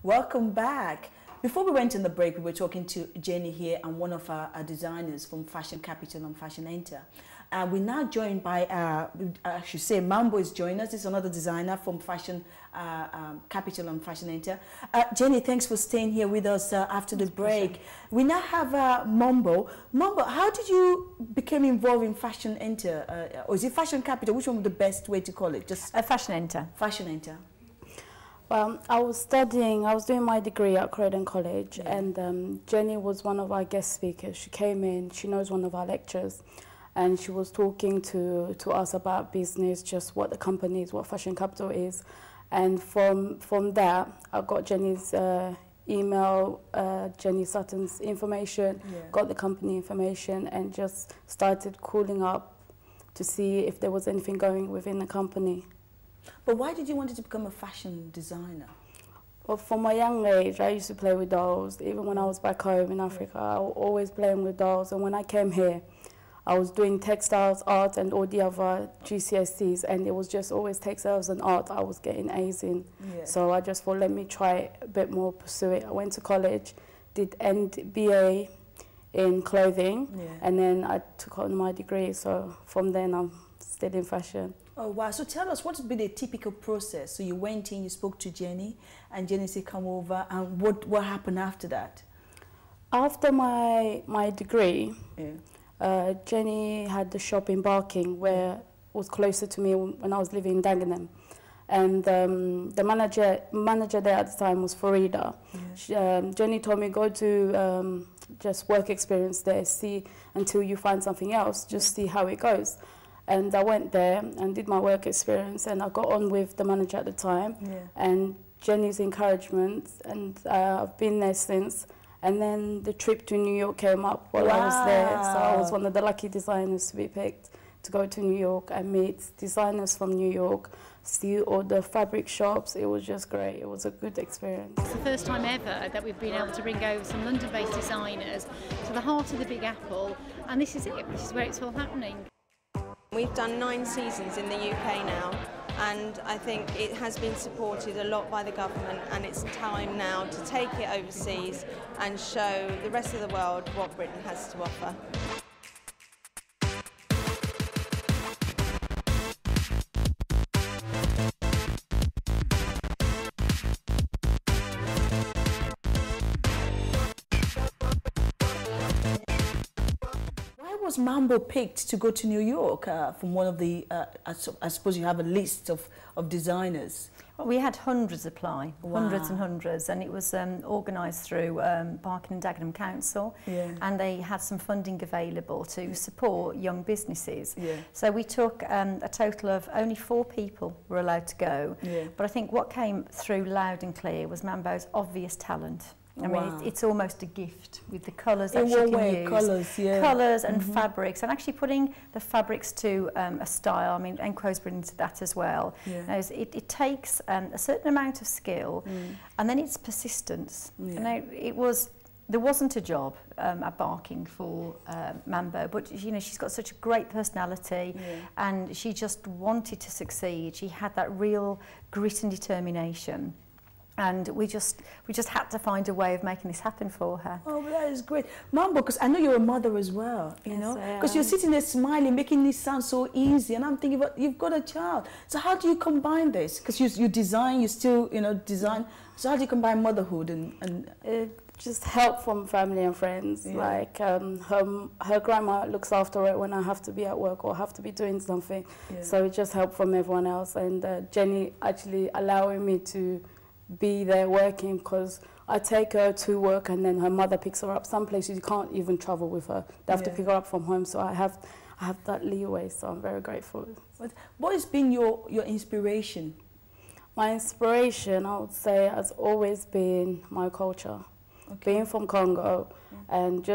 Welcome back. Before we went on the break, we were talking to Jenny here and one of our designers from Fashion Capital and Fashion Enter. We're now joined by, I should say, Mambo is joining us. This is another designer from Fashion Capital and Fashion Enter. Jenny, thanks for staying here with us after the break. Pleasure. We now have Mambo. Mambo, how did you become involved in Fashion Enter? Or is it Fashion Capital? Which one was the best way to call it? Just Fashion Enter. Fashion Enter. Well, I was doing my degree at Croydon College, and Jenny was one of our guest speakers. She came in, she knows one of our lecturers, and she was talking to us about business, just what the company is, what Fashion Capital is. And from that, I got Jenny's email, Jenny Sutton's information, got the company information, and just started calling up to see if there was anything going within the company. But why did you want to become a fashion designer? Well, from a young age, I used to play with dolls. Even when I was back home in Africa, I was always playing with dolls. And when I came here, I was doing textiles, art, and all the other GCSEs, and it was just always textiles and art I was getting A's in. So I just thought, let me try a bit more, pursue it. I went to college, did BA in clothing, and then I took on my degree. So from then, I'm still in fashion. Oh, wow. So tell us, what would be the typical process? So you went in, you spoke to Jenny, and Jenny said, come over, and what happened after that? After my degree, Jenny had the shop in Barking, where it was closer to me when I was living in Dagenham. And the manager there at the time was Farida. Jenny told me, go to just work experience there, see until you find something else, just see how it goes. And I went there and did my work experience, and I got on with the manager at the time, and Jenny's encouragement, and I've been there since. And then the trip to New York came up while I was there, so I was one of the lucky designers to be picked to go to New York and meet designers from New York, see all the fabric shops. It was just great. It was a good experience. It's the first time ever that we've been able to bring over some London-based designers to the heart of the Big Apple, and this is it. This is where it's all happening. We've done 9 seasons in the UK now, and I think it has been supported a lot by the government, and it's time now to take it overseas and show the rest of the world what Britain has to offer. Was Mambo picked to go to New York from one of the, I suppose you have a list of designers? Well, we had hundreds apply, hundreds and hundreds, and it was organised through Barking and Dagenham Council, and they had some funding available to support young businesses. So we took a total of only 4 people were allowed to go, but I think what came through loud and clear was Mambo's obvious talent. I mean, it's almost a gift with the colours that she can use. Colours and fabrics, and actually putting the fabrics to a style. I mean, Enquo's been into that as well. It takes a certain amount of skill, and then it's persistence. You know, there wasn't a job at Barking for Mambo, but you know, she's got such a great personality, and she just wanted to succeed. She had that real grit and determination. And we just had to find a way of making this happen for her. Oh, that is great. Mambo, because I know you're a mother as well, you know, because you're sitting there smiling, making this sound so easy, and I'm thinking, but you've got a child. So how do you combine this? Because you design, you still, you know, design. So how do you combine motherhood and just help from family and friends. Like her grandma looks after it when I have to be at work or have to be doing something. So it just help from everyone else. And Jenny actually allowing me to be there working, because I take her to work and then her mother picks her up. Some places you can't even travel with her. They have to pick her up from home. So I have that leeway, so I'm very grateful. What has been your inspiration? My inspiration, I would say, has always been my culture. Being from Congo and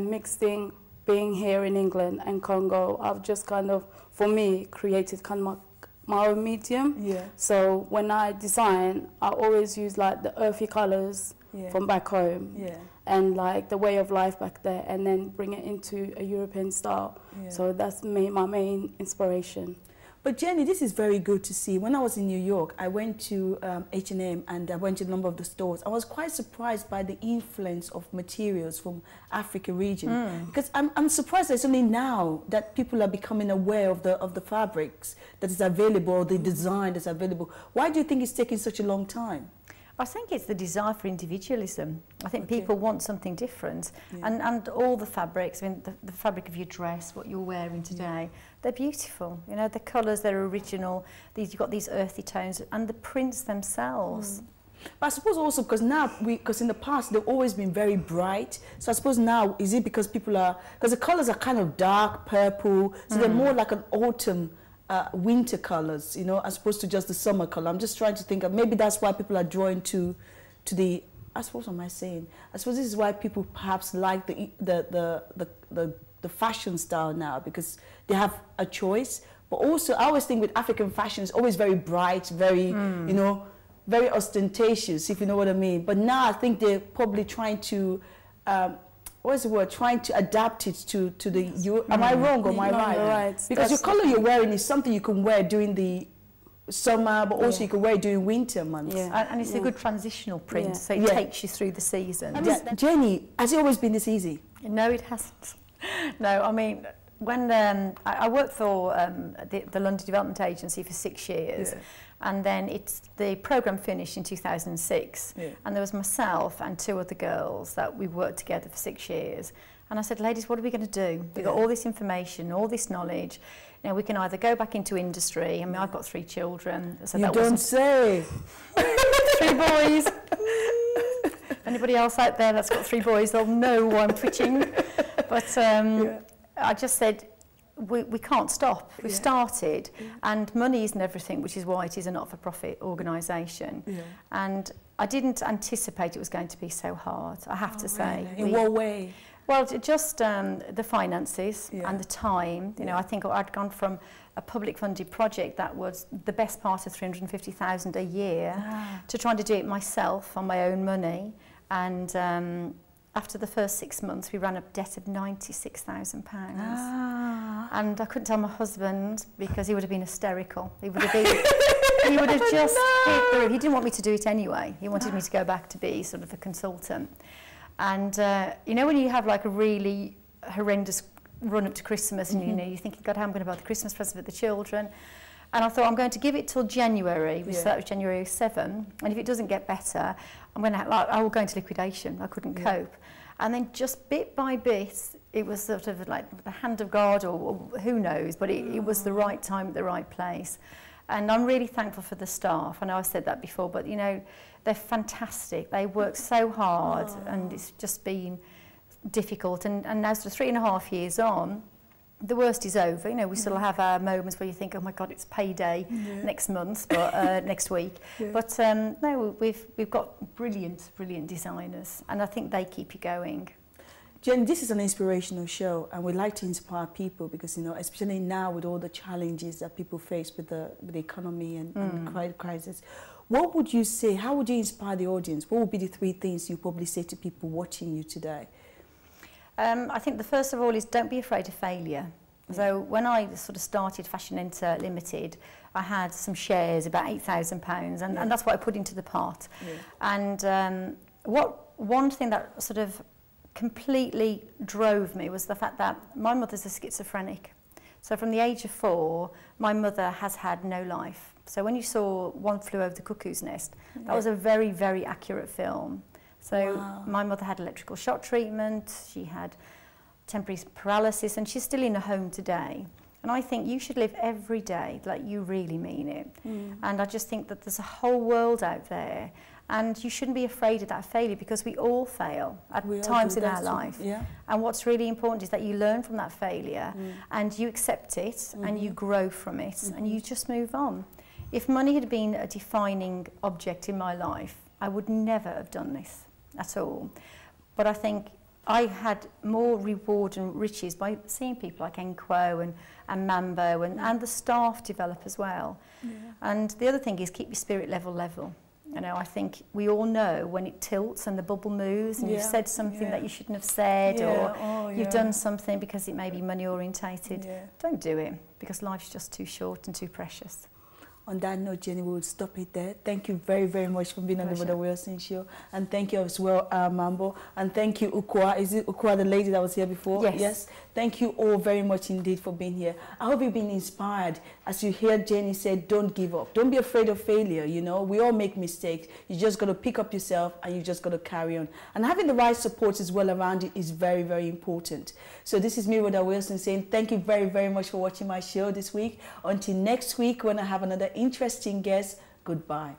mixing being here in England and Congo, I've just kind of, for me, created kind of my own medium. So when I design, I always use like the earthy colours from back home and like the way of life back there, and then bring it into a European style. So that's my main inspiration. But Jenny, this is very good to see. When I was in New York, I went to H&M and I went to a number of the stores. I was quite surprised by the influence of materials from Africa region. Because I'm surprised that it's only now that people are becoming aware of the fabrics that is available, the design that's available. Why do you think it's taking such a long time? I think it's the desire for individualism. I think people want something different. And all the fabrics, I mean, the fabric of your dress, what you're wearing today, they're beautiful. You know, the colours, they're original. You've got these earthy tones and the prints themselves. But I suppose also because now, because in the past, they've always been very bright. So I suppose now, is it because people are, because the colours are kind of dark, purple, so they're more like an autumn, winter colors, you know, as opposed to just the summer color. I'm just trying to think of, maybe that's why people are drawn to the, I suppose, what am I saying? I suppose this is why people perhaps like the fashion style now, because they have a choice. But also, I always think with African fashion, it's always very bright, very, you know, very ostentatious, if you know what I mean. But now I think they're probably trying to, what's the word? Trying to adapt it to the. Am I wrong or am I right? You're right. Because your color you're wearing is something you can wear during the summer, but also you can wear during winter months. And it's a good transitional print, so it takes you through the season. Jenny, has it always been this easy? No, it hasn't. No, I mean, when I worked for the London Development Agency for 6 years. And then the programme finished in 2006, and there was myself and 2 other girls that we worked together for 6 years. And I said, ladies, what are we going to do? We've got all this information, all this knowledge. You know, we can either go back into industry. I mean, I've got 3 children. So you don't say. 3 boys. Anybody else out there that's got 3 boys, they'll know why I'm twitching. But I just said, we can't stop. We've started, and money isn't everything, which is why it is a not-for-profit organisation. And I didn't anticipate it was going to be so hard, I have to say. Really? In what way? Well, just the finances and the time. You know, I think I'd gone from a public-funded project that was the best part of $350,000 a year to trying to do it myself on my own money. And after the first 6 months, we ran a debt of £96,000. And I couldn't tell my husband because he would have been hysterical. He would have been, he would have just hit the roof. He didn't want me to do it anyway. He wanted me to go back to be sort of a consultant. And you know, when you have like a really horrendous run up to Christmas and you know, you're thinking, God, how am I going to buy the Christmas present for the children? And I thought, I'm going to give it till January, so that was January 7. And if it doesn't get better, I will go into liquidation. I couldn't cope. And then just bit by bit, it was sort of like the hand of God, or who knows, but it was the right time at the right place. And I'm really thankful for the staff. I know I've said that before, but you know, they're fantastic. They work so hard, and it's just been difficult. And now, sort of 3.5 years on, the worst is over. You know, we still have our moments where you think, oh my God, it's payday next month, but next week. But no, we've got brilliant designers, and I think they keep you going. Jen, this is an inspirational show, and we like to inspire people because, you know, especially now with all the challenges that people face with the economy and the credit crisis. What would you say? How would you inspire the audience? What would be the 3 things you probably say to people watching you today? I think the first of all is don't be afraid of failure. So when I sort of started Fashion Enter Limited, I had some shares, about £8,000, and that's what I put into the pot. And one thing that sort of completely drove me was the fact that my mother's a schizophrenic. So from the age of 4, my mother has had no life. So when you saw One Flew Over the Cuckoo's Nest, that was a very, very accurate film. So my mother had electrical shock treatment, she had temporary paralysis, and she's still in a home today. And I think you should live every day like you really mean it. And I just think that there's a whole world out there, and you shouldn't be afraid of that failure, because we all fail at times in our life. And what's really important is that you learn from that failure and you accept it and you grow from it and you just move on. If money had been a defining object in my life, I would never have done this at all. But I think I had more reward and riches by seeing people like Enquo and Mambo and the staff develop as well. And the other thing is keep your spirit level. You know, I think we all know when it tilts and the bubble moves and you've said something that you shouldn't have said, or you've done something because it may be money orientated. Don't do it, because life's just too short and too precious. On that note, Jenny, we will stop it there. Thank you very, very much for being on the Rhoda Wilson show. And thank you as well, Mambo. And thank you, Ukwa. Is it Ukwa, the lady that was here before? Yes. Yes. Thank you all very much indeed for being here. I hope you've been inspired. As you hear Jenny say, don't give up. Don't be afraid of failure, you know. We all make mistakes. You just got to pick up yourself and you just got to carry on. And having the right support as well around you is very, very important. So this is me, Rhoda Wilson, saying thank you very, very much for watching my show this week. Until next week when I have another interesting guest, goodbye.